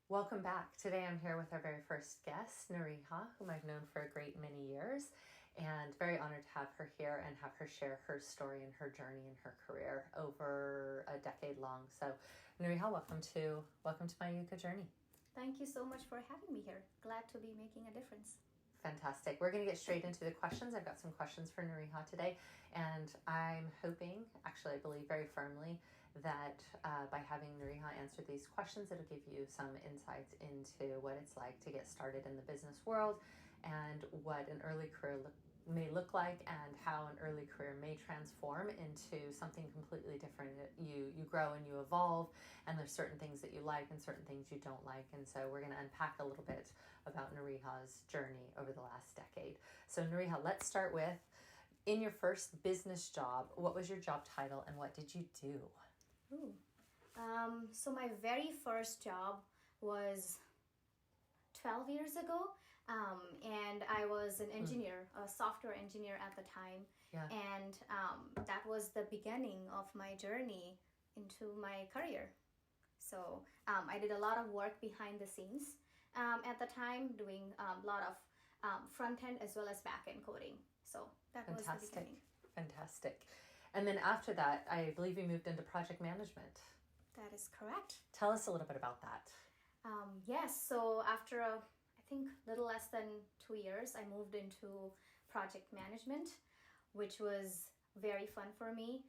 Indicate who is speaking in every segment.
Speaker 1: Welcome back. Today I'm here with our very first guest, Niriha, whom I've known for a great many years, and very honored to have her here and have her share her story and her journey and her career over a decade long. So, Niriha, welcome to my Yucca journey.
Speaker 2: Thank you so much for having me here. Glad to be making a difference.
Speaker 1: Fantastic. We're going to get straight into the questions. I've got some questions for Niriha today, and I'm hoping, actually I believe very firmly, that by having Niriha answer these questions, it'll give you some insights into what it's like to get started in the business world and what an early career may look like and how an early career may transform into something completely different. You grow and you evolve, and there's certain things that you like and certain things you don't like, and so we're going to unpack a little bit about Niriha's journey over the last decade. So Niriha, let's start with, in your first business job, what was your job title and what did you do?
Speaker 2: So my very first job was 12 years ago, and I was an engineer, a software engineer at the time.
Speaker 1: Yeah.
Speaker 2: And that was the beginning of my journey into my career. So I did a lot of work behind the scenes at the time, doing a lot of front-end as well as back-end coding. So that was the beginning.
Speaker 1: Fantastic. And then after that, I believe you moved into project management.
Speaker 2: That is correct.
Speaker 1: Tell us a little bit about that.
Speaker 2: Yes, so after I think little less than 2 years, I moved into project management, which was very fun for me,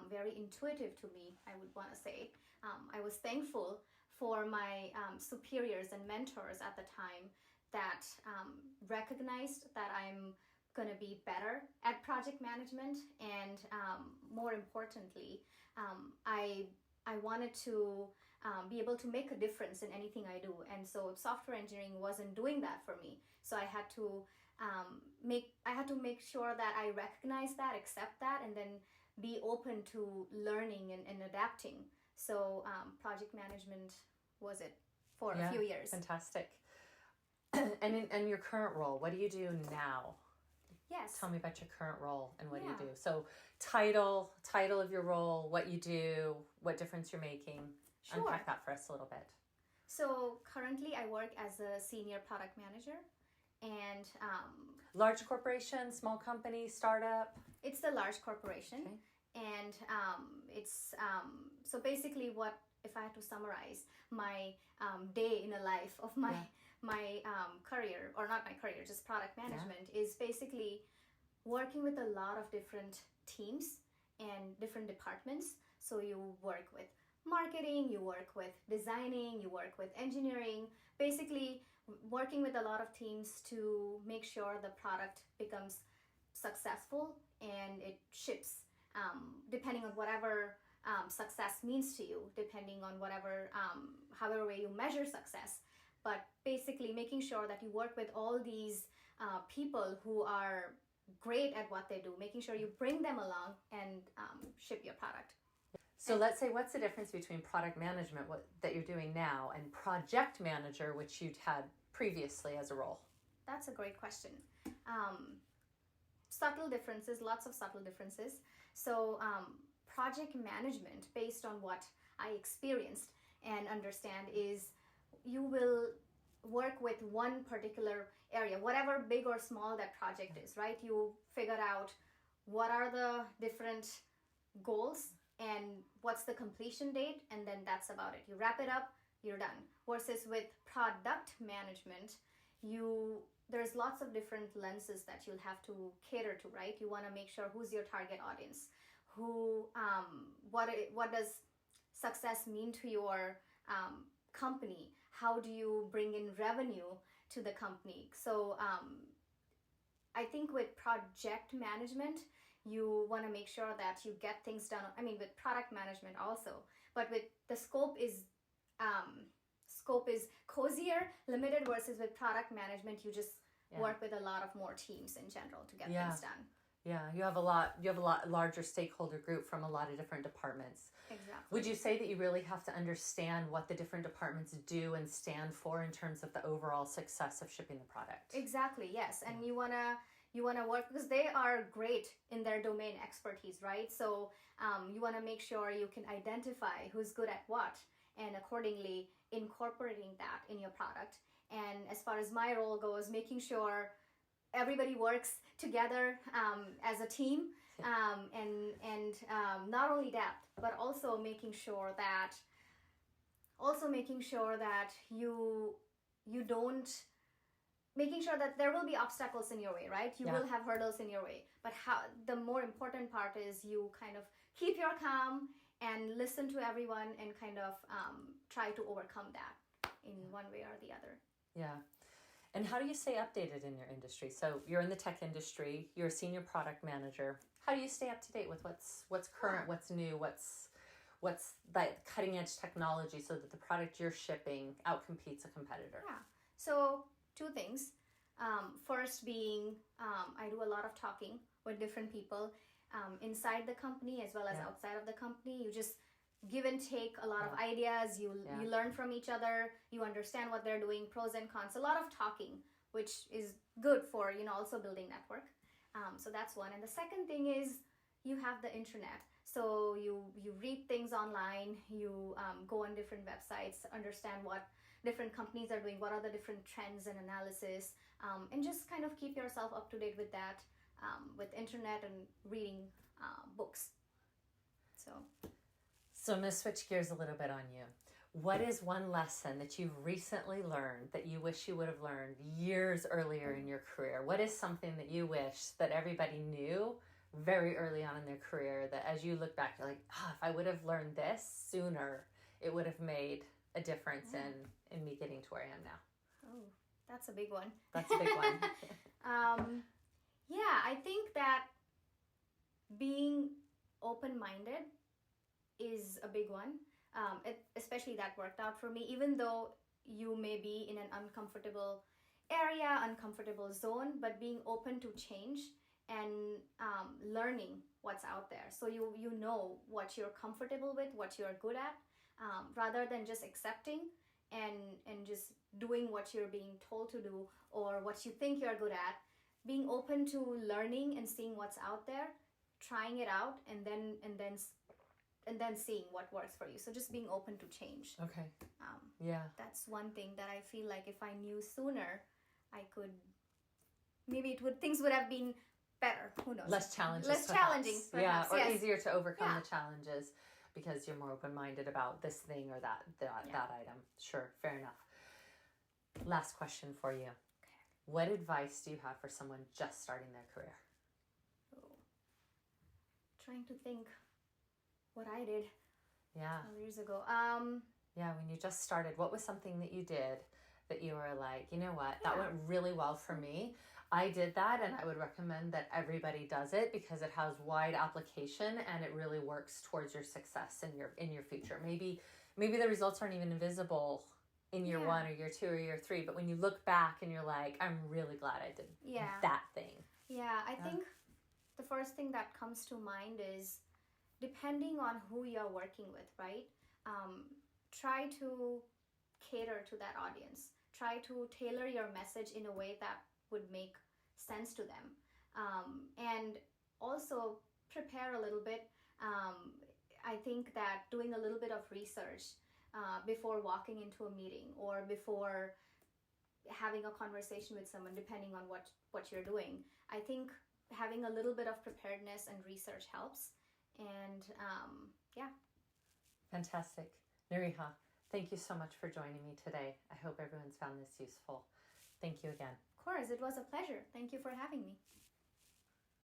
Speaker 2: very intuitive to me, I would want to say. I was thankful for my superiors and mentors at the time that recognized that I'm going to be better at project management, and more importantly, I wanted to be able to make a difference in anything I do, and so software engineering wasn't doing that for me. So I had to make sure that I recognize that, accept that, and then be open to learning and adapting. So project management was it for a few years.
Speaker 1: Fantastic. And in your current role, what do you do now?
Speaker 2: Yes.
Speaker 1: Tell me about your current role and what do you do. So title of your role, what you do, what difference you're making.
Speaker 2: Sure.
Speaker 1: Unpack that for us a little bit.
Speaker 2: So currently I work as a senior product manager, and
Speaker 1: large corporation, small company, startup?
Speaker 2: It's a large corporation.
Speaker 1: Okay.
Speaker 2: And it's so basically, what if I had to summarize my day in a life of my career, or not my career, just product management, is basically working with a lot of different teams and different departments. So you work with marketing, you work with designing, you work with engineering, basically working with a lot of teams to make sure the product becomes successful and it ships, depending on whatever success means to you, depending on whatever, however way you measure success. But basically making sure that you work with all these people who are great at what they do, making sure you bring them along and ship your product.
Speaker 1: So let's say, what's the difference between product management that you're doing now and project manager, which you'd had previously as a role?
Speaker 2: That's a great question. Subtle differences, lots of subtle differences. So project management, based on what I experienced and understand, is you will work with one particular area, whatever big or small that project is, right? You figure out what are the different goals and what's the completion date, and then that's about it. You wrap it up, you're done. Versus with product management, there's lots of different lenses that you'll have to cater to, right? You want to make sure who's your target audience, what does success mean to your company, how do you bring in revenue to the company. So I think with project management, you want to make sure that you get things done. I mean, with product management also, but with the scope is cozier, limited, versus with product management, you just work with a lot of more teams in general to get things done.
Speaker 1: Yeah, you have a lot larger stakeholder group from a lot of different departments.
Speaker 2: Exactly.
Speaker 1: Would you say that you really have to understand what the different departments do and stand for in terms of the overall success of shipping the product?
Speaker 2: Exactly, yes. And you wanna work, because they are great in their domain expertise, right? So you wanna make sure you can identify who's good at what, and accordingly incorporating that in your product. And as far as my role goes, making sure everybody works together as a team, and not only that, but also making sure that you don't, making sure that there will be obstacles in your way, right? You will have hurdles in your way, but the more important part is you kind of keep your calm and listen to everyone and kind of try to overcome that in one way or the other.
Speaker 1: Yeah. And how do you stay updated in your industry? So you're in the tech industry, you're a senior product manager. How do you stay up to date with what's current, what's new, what's that cutting edge technology so that the product you're shipping outcompetes a competitor?
Speaker 2: Yeah. So 2 things. First being, I do a lot of talking with different people inside the company as well as outside of the company. You just give and take a lot of ideas. You learn from each other. You understand what they're doing, pros and cons. A lot of talking, which is good for also building network. So that's one. And the second thing is you have the internet. So you read things online. You go on different websites, understand what different companies are doing, what are the different trends and analysis, and just kind of keep yourself up to date with that, with internet and reading books.
Speaker 1: So I'm going to switch gears a little bit on you. What is one lesson that you've recently learned that you wish you would have learned years earlier in your career? What is something that you wish that everybody knew very early on in their career that as you look back, you're like, if I would have learned this sooner, it would have made a difference in me getting to where I am now?
Speaker 2: Oh, that's a big one.
Speaker 1: That's a big one.
Speaker 2: I think that being open-minded is a big one. Especially that worked out for me, even though you may be in an uncomfortable area, uncomfortable zone, but being open to change and learning what's out there. So you know what you're comfortable with, what you're good at, rather than just accepting and just doing what you're being told to do or what you think you're good at. Being open to learning and seeing what's out there, trying it out, and then seeing what works for you. So just being open to change.
Speaker 1: Okay.
Speaker 2: That's one thing that I feel like if I knew sooner, I could, maybe things would have been better. Who knows?
Speaker 1: Less challenging.
Speaker 2: Perhaps.
Speaker 1: Or easier to overcome the challenges because you're more open-minded about this thing or that item. Sure, fair enough. Last question for you.
Speaker 2: Okay.
Speaker 1: What advice do you have for someone just starting their career?
Speaker 2: Trying to think what I did 12 years ago.
Speaker 1: When you just started, what was something that you did that you were like, you know what, that went really well for me. I did that, and I would recommend that everybody does it because it has wide application and it really works towards your success in your future. Maybe the results aren't even visible in year 1 or year 2 or year 3, but when you look back and you're like, I'm really glad I did that thing.
Speaker 2: I think the first thing that comes to mind is, depending on who you're working with, right? Try to cater to that audience. Try to tailor your message in a way that would make sense to them. And also prepare a little bit. I think that doing a little bit of research before walking into a meeting or before having a conversation with someone, depending on what you're doing, I think having a little bit of preparedness and research helps. And
Speaker 1: Fantastic. Niriha, thank you so much for joining me today. I hope everyone's found this useful. Thank you again.
Speaker 2: Of course, it was a pleasure. Thank you for having me.